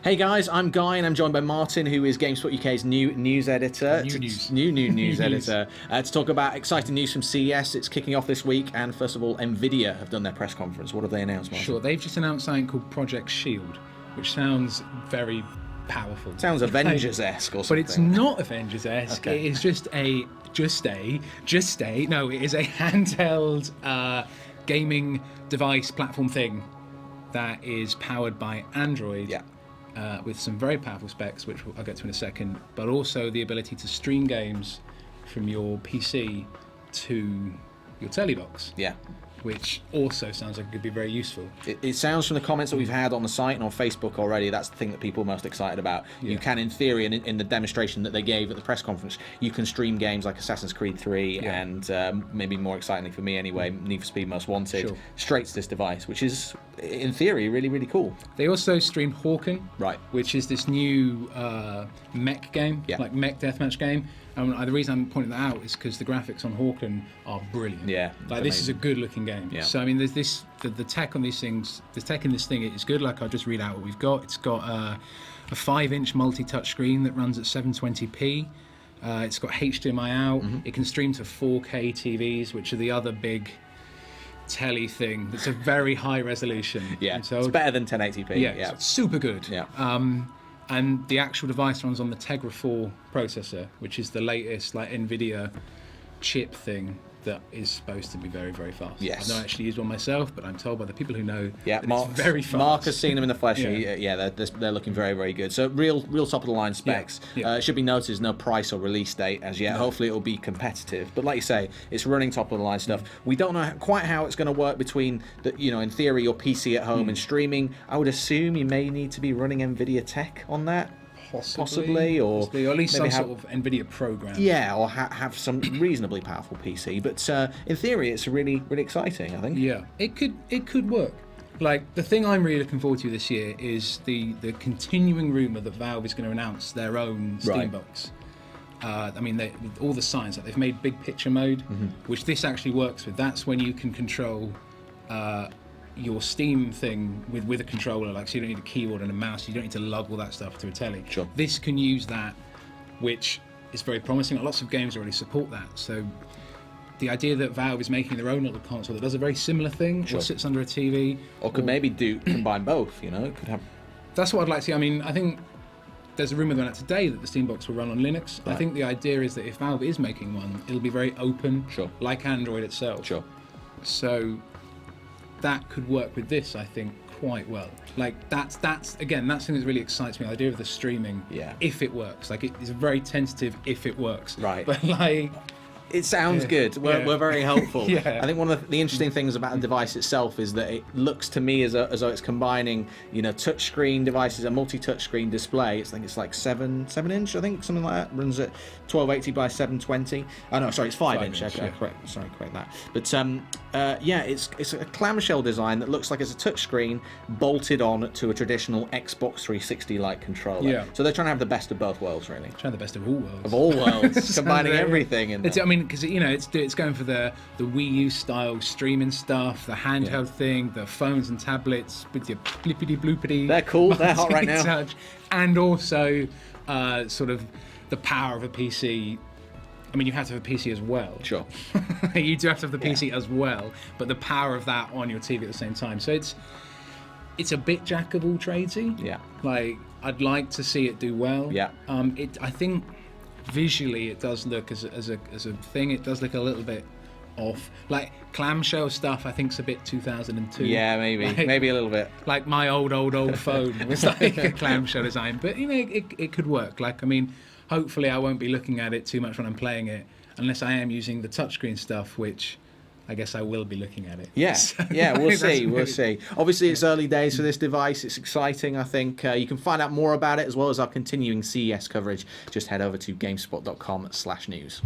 Hey guys, I'm Guy and I'm joined by Martin, who is GameSpot UK's new news editor. New news editor. To talk about exciting news from CES. It's kicking off this week, and first of all, Nvidia have done their press conference. What have they announced, Martin? Sure, they've just announced something called Project Shield, which sounds very powerful. Sounds Avengers-esque or something. But it's not Avengers-esque. Okay. It is it is a handheld gaming device platform thing that is powered by Android. Yeah. With some very powerful specs, which I'll get to in a second, but also the ability to stream games from your PC to your telly box. Yeah. Which also sounds like it could be very useful. It sounds from the comments that we've had on the site and on Facebook already, that's the thing that people are most excited about. Yeah. You can, in theory, and in the demonstration that they gave at the press conference, you can stream games like Assassin's Creed 3 and maybe more excitingly for me anyway, Need for Speed Most Wanted, straight to this device, which is, in theory, really, really cool. They also streamed Hawken, right, which is this new mech game, like mech deathmatch game. The reason I'm pointing that out is because the graphics on Hawken are brilliant. Yeah, like this is a good-looking game. Yeah. So I mean, there's the tech on these things. The tech in this thing is good. Like I'll just read out what we've got. It's got a 5-inch multi-touch screen that runs at 720p. It's got HDMI out. It can stream to 4K TVs, which are the other big telly thing. It's a very high resolution. Yeah, so it's better than 1080p. Yeah, it's super good. Yeah. And the actual device runs on the Tegra 4 processor, which is the latest like Nvidia chip thing that is supposed to be very, very fast. Yes. I've not actually used one myself, but I'm told by the people who know that Mark, it's very fast. Mark has seen them in the flesh. They're looking very, very good. So real top of the line specs. It should be noted there's no price or release date as yet. No. Hopefully it'll be competitive. But like you say, it's running top of the line stuff. We don't know quite how it's going to work between in theory, your PC at home and streaming. I would assume you may need to be running Nvidia tech on that. Possibly, or at least some sort of Nvidia program. Yeah, or have some reasonably powerful PC. But in theory, it's really, really exciting, I think. Yeah, it could work. Like the thing I'm really looking forward to this year is the continuing rumor that Valve is going to announce their own Steam box. I mean, all the signs that they've made big picture mode, which this actually works with. That's when you can control your Steam thing with a controller, like so you don't need a keyboard and a mouse, you don't need to lug all that stuff to a telly. Sure. This can use that, which is very promising. Lots of games already support that. So the idea that Valve is making their own little console that does a very similar thing, or sits under a TV, or could maybe combine both. It could have. That's what I'd like to see. I mean, I think there's a rumor going out today that the Steam box will run on Linux. Right. I think the idea is that if Valve is making one, it'll be very open, like Android itself. Sure. So that could work with this, I think, quite well. Like that's again, that's something that really excites me. The idea of the streaming, if it works. Like it's a very tentative if it works. Right. But like, it sounds good. We're very helpful. Yeah. I think one of the interesting things about the device itself is that it looks to me as though it's combining, touchscreen devices, a multi-touchscreen display. I think it's like 7-inch, I think, something like that. Runs at 1280 by 720. Oh no, sorry, it's 5-inch. Correct that. But it's a clamshell design that looks like it's a touchscreen bolted on to a traditional Xbox 360-like controller. Yeah. So they're trying to have the best of both worlds, really. Trying the best of all worlds. Of all worlds, combining everything in there. I mean, because it's going for the Wii U style streaming stuff, the handheld thing, the phones and tablets with your blippity bloopity. They're cool. They're hot right now. Touch, and also sort of the power of a PC. I mean, you have to have a PC as well. Sure. You do have to have the PC as well, but the power of that on your TV at the same time. So it's a bit jack of all tradesy. Yeah. Like I'd like to see it do well. Yeah. I think visually it does look as a thing. It does look a little bit off. Like clamshell stuff, I think's a bit 2002. Yeah, maybe a little bit. Like my old phone was like a clamshell design, but it could work. Like I mean, hopefully I won't be looking at it too much when I'm playing it, unless I am using the touchscreen stuff, which I guess I will be looking at it. Yeah, we'll see. Obviously, it's early days for this device. It's exciting, I think. You can find out more about it, as well as our continuing CES coverage. Just head over to GameSpot.com/news.